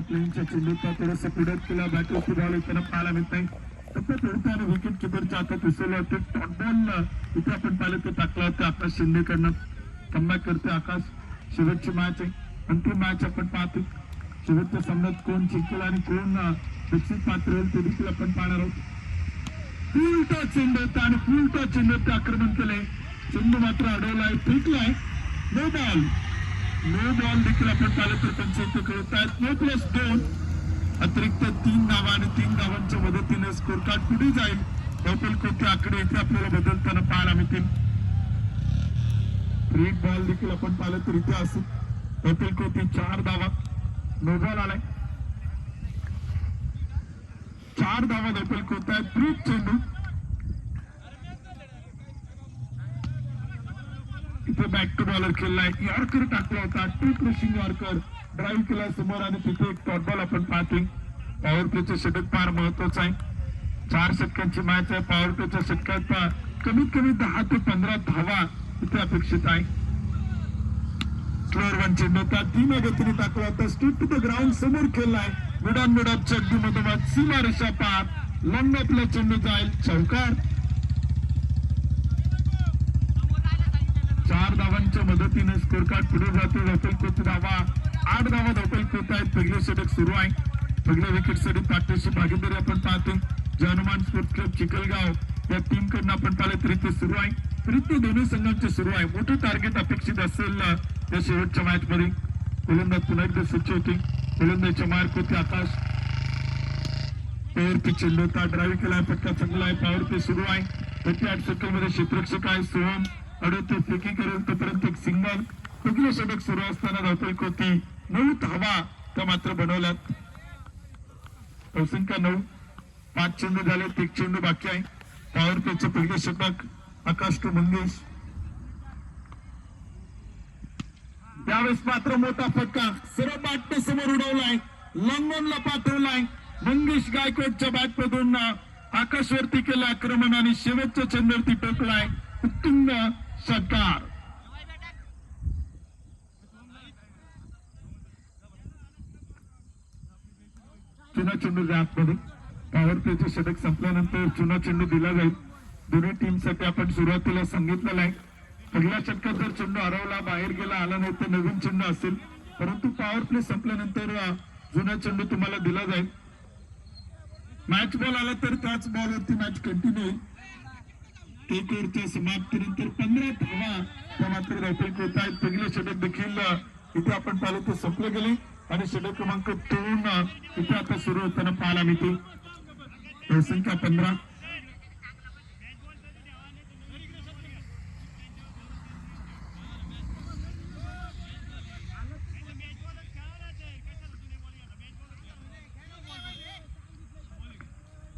प्लेनच्या चेंडूचा थोडंसं पुढत केला बॅटरची बॉल येताना पाहायला मिळत नाही. फक्त आणि विकेट किपरच्या हातात उसळलं होते. टॉप बॉल इथे आपण पाहिलं ते टाकला होता आकाश शिंदेकडनं. कमबॅक करते आकाश. शेवटची मॅच आहे, अंतिम मॅच आपण पाहतो. शेवटच्या सामन्यात कोण जिंकेल आणि कोण बक्षीस पात्र होईल ते देखील आपण पाहणार आहोत. फुलटा चेंडू होता आणि फुलटा चेंडूचे आक्रमण केले. चेंडू मात्र अडवलाय, फेकलाय. No ball. नो बॉल देखील आपण पाहिलं तर पंचायत करत आहेत. 9+2 अतिरिक्त 3 धावा आणि 3 धावांच्या मदतीने स्कोर कार्ड पुढे जाईल. डबल कोणते आकडे इथे आपल्याला बदलताना पाहायला मिळतील. रेड बॉल देखील आपण पाहिलं तर इथे असेल. डबल कोणते 4 धावा. नो बॉल आलाय. 4 धावा डबल कोणता आहे. ब्रीज चेंडू इथे बॅक टू बॉलर खेळलाय. यॉर्कर टाकला होता. टू क्रशिंग यॉर्कर ड्राईव्ह केला समोर आणि तिथे एक डॉट बॉल आपण पाहतोय. पॉवर प्लेचं षटक फार महत्वाचं आहे. 4 षटकांची मॅच आहे. पॉवर प्लेच्या षटकात कमीत कमी 10 ते 15 धावा इथे अपेक्षित आहे. स्लोअर वन चेंडू होता. 3 गतीने टाकला होता. स्ट्रीट टू द ग्राउंड समोर खेळलाय. मिडॉन मिडॉपच्या अगदी मधोमध सीमा रेषा पार. लॉंग आपला चेंडू जाईल. चौकार. 4 धावांच्या मदतीने स्कोर कार्ड पुढे जातो. धोपेल कोच धावा 8 धावा धोपेल कोच आहेत. पहिले षटक सुरू आहे. पहिल्या विकेटसाठी पार्टनरशिप भागीदारी आपण पाहतो. जे हनुमान स्पोर्ट्स क्लब चिखलगाव या टीम कडनं आपण पाहिलं तरी ते सुरू आहे. तरी ते दोन्ही संघांचे सुरू आहे. मोठं टार्गेट अपेक्षित असेल या शेवटच्या मॅच मध्ये. गोलंदाज पुन्हा एकदा स्वच्छ होते. गोलंदाजच्या मार्क होते आकाश. पॉवर पे चेंडू होता. ड्राईव्ह केलाय. पटका चांगला आहे. पॉवर पे सुरू आहे. 38 सर्कल मध्ये क्षेत्ररक्षक आहे सोहम. अडवतो फेकी करेल तोपर्यंत एक सिंगल. पहिलं षटक सुरू असताना धावपल कोती 9 धावा त्या मात्र बनवल्यात. संख्या 9. 5 चेंडू झाले. 1 चेंडू बाकी आहे. पॉवर प्लेचं पहिलं षटक आकाश टू मंगेश. त्यावेळेस मात्र मोठा फटका सरळ बॅट समोर उडवलाय. लॉंगॉनला पाठवलाय. मंगेश गायकवाडच्या बॅट मधून आकाशवरती केलं आक्रमण आणि शेवटच्या चेंडूवरती टोकलाय. उत्तुंग षटकार. चुना चेंडू आतमध्ये. पॉवर प्लेचं षटक संपल्यानंतर चुना चेंडू दिला जाईल. दोन्ही टीमसाठी आपण सुरुवातीला सांगितलेलं आहे. पहिल्या षटकात जर चेंडू हरवला, बाहेर गेला, आला नाही तर नवीन चेंडू असेल. परंतु पॉवर प्ले संपल्यानंतर जुना चेंडू तुम्हाला दिला जाईल. मॅच बॉल आला तर त्याच बॉलवरती मॅच कंटिन्यू होईल. एक ओव्हरच्या समाप्तीनंतर 15 धावा त्या मात्र धावपल होत आहेत. पहिले षटक देखील इथे आपण पाहिलं ते संपले गेले आणि षटक क्रमांक 2 इथे आता सुरू होताना पाहायला मिळते. संख्या 15.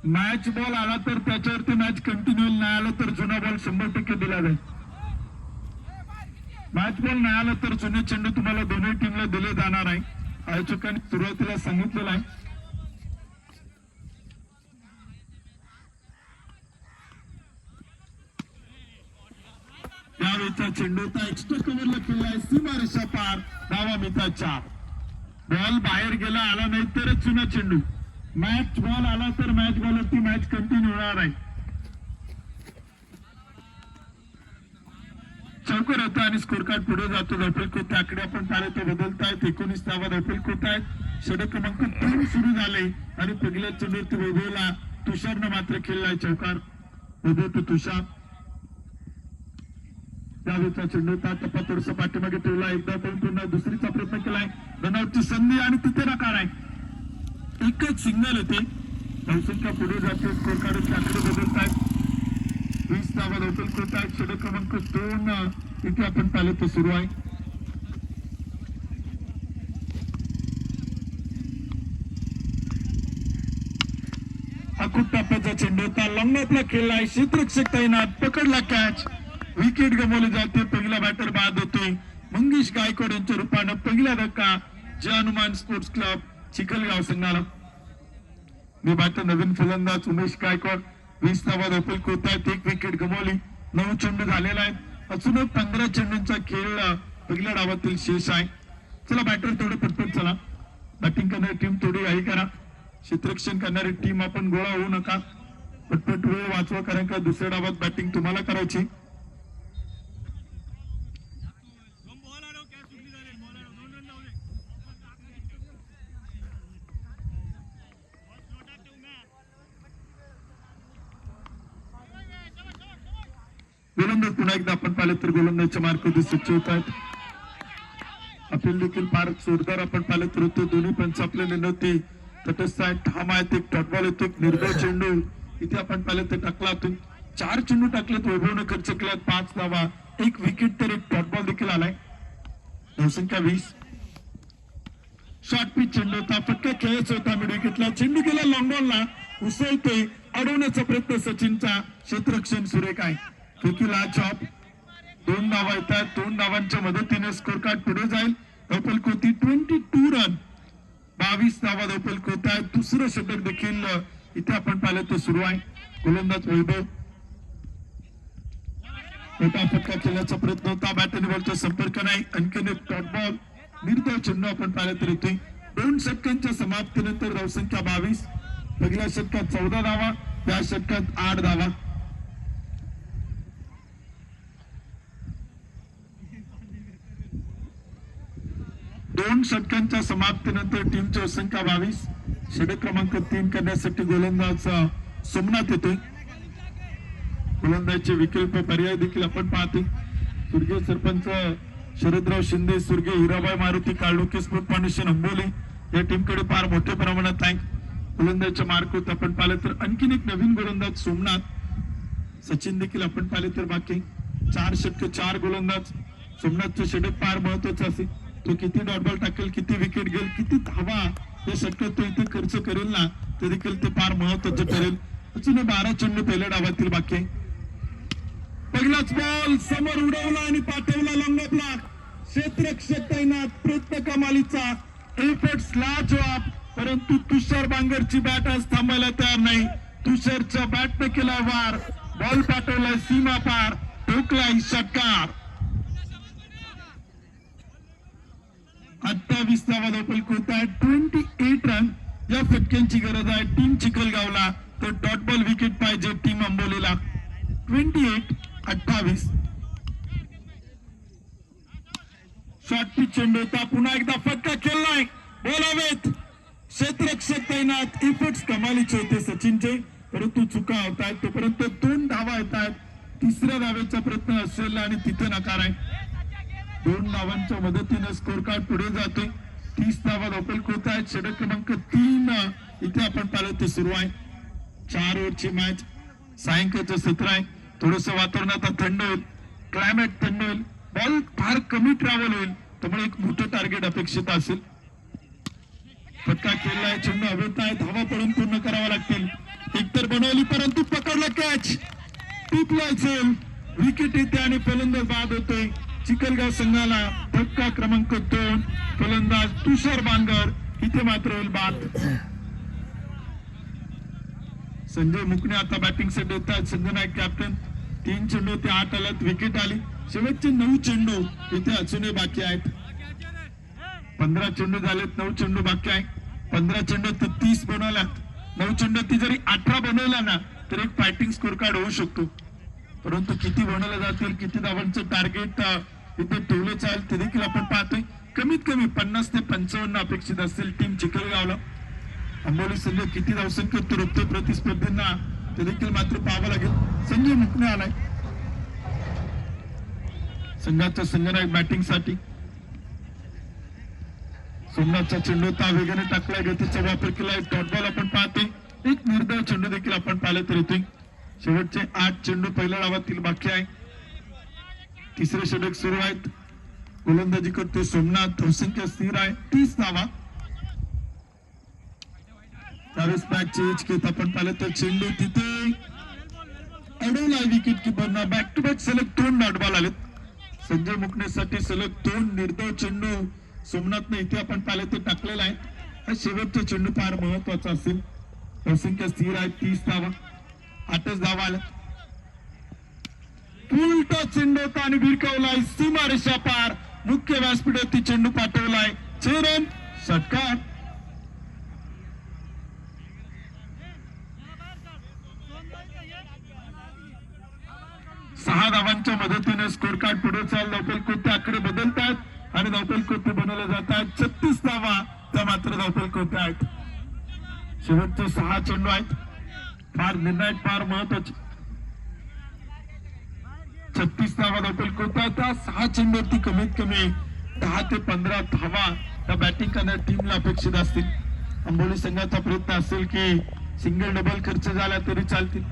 मॅच बॉल आला तर त्याच्यावरती मॅच कंटिन्यू नाही आला तर जुना बॉल 100% दिला जाईल. मॅच बॉल नाही आला तर जुने चेंडू तुम्हाला दोन्ही टीमला दिले जाणार आहे. आयोजकांनी सुरुवातीला सांगितलेलं आहे. त्यावेळेचा चेंडू होता. एक्स्ट्रा कव्हरला खेळलाय. सीमा रेषा पार. धावा मिळतात 4. बॉल बाहेर गेला, आला नाही तरच जुना चेंडू. मॅच बॉल आला तर मॅच बॉलवरती मॅच कंटिन्यू होणार आहे. चौकार होता आणि स्कोर कार्ड पुढे जातो. धावपल कोते आकडे आपण पाहिले ते बदलत आहेत. 19 धावा धावपल कोत आहेत. षटक क्रमांक 3 सुरू झाले आणि पहिल्या चेंडूवरती वैभवला तुषारनं मात्र खेळलाय. चौकार. वैभव टू तुषार. त्यावेळेचा चेंडू होता. टप्पा थोडसा पाठीमागे ठेवला. एकदा पण पुन्हा दुसरीचा प्रयत्न केलाय. रनआउटची संधी आणि तिथे नकार आहे. एकच सिग्नल येते. धावसंख्या पुढे जाते. स्कोर कार्डचे आकडे बदलत आहेत. 20 धावा धावपल कोत आहेत. षटक क्रमांक 2 इथे आपण पाहिलं तर सुरू आहे. अकुट टप्प्याचा चेंडू होता. लॉंगॉनला खेळलाय. क्षेत्ररक्षक तैनात. पकडला कॅच. विकेट गमावली जाते. पहिला बॅटर बाद होतोय. मंगेश गायकवाड यांच्या रूपानं पहिला धक्का जय हनुमान स्पोर्ट्स क्लब चिखलगाव संघाला. मी बॅटर नवीन फलंदाज उमेश गायकवाड. 20 धावा धावपल कोत आहेत. 1 विकेट गमावली. 9 चेंडू झालेला आहे. अजून 15 चेंडूंचा खेळ पहिल्या डावातील शेष आहे. चला बॅटर थोडं पटपट चला. बॅटिंग करणारी टीम थोडी घाई करा, क्षेत्ररक्षण करणारी टीम आपण गोळा होऊ नका, पटपट वेळ वाचवा, कारण का दुसऱ्या डावात बॅटिंग तुम्हाला करायची. गोलंदाज पुन्हा एकदा आपण पाहिलं तर गोलंदाजच्या मार्कवरती स्वच्छ होत आहेत. अपील देखील फार जोरदार आपण पाहिलं तर होते. दोन्ही पंच आपल्याला नव्हते तटस्थ आहेत, ठाम आहेत. एक डॉट बॉल येतो, एक निर्भय चेंडू इथे आपण पाहिलं तर टाकला. 4 चेंडू टाकलेत, वैभवनं खर्च केल्यात 5 धावा, 1 विकेट, तर एक डॉट बॉल देखील आलाय. धावसंख्या 20. शॉर्ट पिच चेंडू होता, फटका खेळायचा होता मिड विकेटला, चेंडू गेला लॉंग बॉलला, उसळतोय, अडवण्याचा प्रयत्न सचिनचा, क्षेत्ररक्षण सुरेख आहे. फेकीला चॉप, 2 धावा येतात. 2 धावांच्या मदतीने स्कोर कार्ड पुढे जाईल. धावफलक 22 रन, 22 धावा धावफलक होत आहेत. दुसरं षटक देखील इथे आपण पाहिलं तर सुरू आहे. गोलंदाज वैभव, मोठा फटका खेळण्याचा प्रयत्न होता, बॅटने बॉलचा संपर्क नाही, आणखीन एक डॉट बॉल, निर्धाव चेंडू आपण पाहिलं तर येतोय. 2 षटकांच्या समाप्तीनंतर धावसंख्या 22. पहिल्या षटकात 14 धावा, या षटकात 8 धावा. दोन षटकांच्या समाप्तीनंतर टीमची धावसंख्या 22. षटक क्रमांक 3 करण्यासाठी गोलंदाज सोमनाथ येतोय. गोलंदाजचे विकल्प पर्याय देखील आपण पाहतोय. स्वर्गीय सरपंच शरदराव शिंदे, स्वर्गीय हिराबाई मारुती काळोखे, स्पोर्ट फाउंडेशन अंबोली या टीमकडे फार मोठ्या प्रमाणात आहे. गोलंदाजच्या मार्कवरती आपण पाहिलं तर आणखीन एक नवीन गोलंदाज सोमनाथ, सचिन देखील आपण पाहिले तर बाकी 4 षटक 4 गोलंदाज. सोमनाथचं षटक फार महत्वाचं असेल, तो किती डॉट बॉल टाकेल, किती विकेट घेईल, किती धावा या षटकात तो इथे खर्च करेल ना, ते देखील ते फार महत्वाचं ठरेल. अजून 12 चेंडू पहिल्या डावातील बाकी. पहिलाच बॉल समोर उडवला आणि पाठवला लॉंग ऑफला, क्षेत्ररक्षक तैनात, प्रयत्न कमालीचा, एफर्ट्स लाजवाब, परंतु तुषार बांगरची बॅट आज थांबायला तयार नाही. तुषारच्या बॅटने केला वार, बॉल पाठवलाय सीमा पार, ठोकलाय षटकार. 28 धावा धावफलक होत आहे. 28 रन या फटक्यांची गरज आहे टीम चिखलगावला, तर डॉट बॉल विकेट पाहिजे टीम अंबोलीला. 28-28. शॉर्ट पिच चेंडू होता, पुन्हा एकदा फटका खेळलाय, बोलावेत, क्षेत्ररक्षक तैनात, इफर्ट्स कमालीचे होते सचिनचे, परंतु चुका होत आहेत. तोपर्यंत 2 धावा येत आहेत. 3ऱ्या धावेचा प्रयत्न असेल आणि तिथे नकार आहे. 2 धावांच्या मदतीने स्कोर कार्ड पुढे जाते. 30 धावा धावफलक होत आहेत. षटक क्रमांक 3 इथे आपण पाहिलं ते सुरू आहे. 4 ओव्हरची मॅच, सायंकाळचं सत्र आहे. थोडस वातावरण आता थंड होईल, क्लायमेट थंड होईल, बॉल फार कमी ट्रॅव्हल होईल, त्यामुळे एक मोठं टार्गेट अपेक्षित असेल. फटका केलाय, चेंडू हवेत आहे, धावा पडून पूर्ण करावा लागतील. एकतर बनवली, परंतु पकडला कॅच, टिपला असेल, विकेट येते आणि फलंदाज बाद होतोय. चिखलगाव संघाला धक्का क्रमांक 2, फलंदाज तुषार बांगर इथे मात्र होईल बाद. संजय मुकणे आता बॅटिंग साठी येतात. संजय नाईक कॅप्टन. 3 चेंडू ते 8 आल्यात, विकेट आली. शेवटचे 9 चेंडू इथे अजूनही बाकी आहेत. 15 चेंडू झालेत, 9 चेंडू बाकी आहे. 15 चेंडू ते 30 बनवल्यात, 9 चेंडू ती जरी 18 बनवला ना तर एक फायटिंग स्कोर कार्ड होऊ शकतो. परंतु किती बनवले जातील, किती धावांचं टार्गेट इथे ठेवले चालेल ते देखील आपण पाहतोय. कमीत कमी 50 ते 55 अपेक्षित असेल टीम चिखलगावला. अंबोली संघ किती धावसंख्या रुपये प्रतिस्पर्धींना ते देखील मात्र पाहावं लागेल. संजय मुकणे आलाय संघाचा संघनायक बॅटिंग साठी. सोमनाथचा चेंडू होता, वेगाने टाकलाय, गतीचा वापर केलाय, डॉट बॉल आपण पाहतोय. एक निर्धाव चेंडू देखील आपण पाहिलं तर येतोय. शेवटचे 8 चेंडू पहिल्या डावातील बाकी आहे. 3रे षटक सुरू आहेत. गोलंदाजी करतो सोमनाथ, धावसंख्या स्थिर आहे 30 धावा. त्यावेळेस बॅक चेंज घेत आपण पाहिलं तर चेंडू तिथे अडवलाय विकेट किपरना. बॅक टू बॅक सलग 2 डॉट बॉल आलेत. संजय मुकणेसाठी सलग 2 निर्धाव चेंडू सोमनाथने इथे आपण पाहिलं ते टाकलेला आहे. हा शेवटचा चेंडू फार महत्वाचा असेल. धावसंख्या स्थिर आहे 30 धावा. 8च धावा आल्या. उलटा चेंडू होता आणि भिरकावलाय सीमा रेषा पार. मुख्य व्यासपीठावरती चेंडू पाठवलाय. 6 रन, षटकार. 6 धावांच्या मदतीने स्कोर कार्ड पुढे चाल धावफल कोणते आकडे बदलतात आणि धावफल कोणते बनवले जातात. 36 धावा त्या मात्र धावफल कोणते आहेत. शेवटचे 6 चेंडू आहेत, फार निर्णायक, फार महत्वाचे. 36 धावा धावफल कोणता. त्या 6 चेंडूवरती कमीत कमी 10 ते 15 धावा त्या बॅटिंग करणाऱ्या टीमला अपेक्षित असतील. आंबोली संघाचा प्रयत्न असेल की सिंगल डबल खर्च झाला तरी चालतील.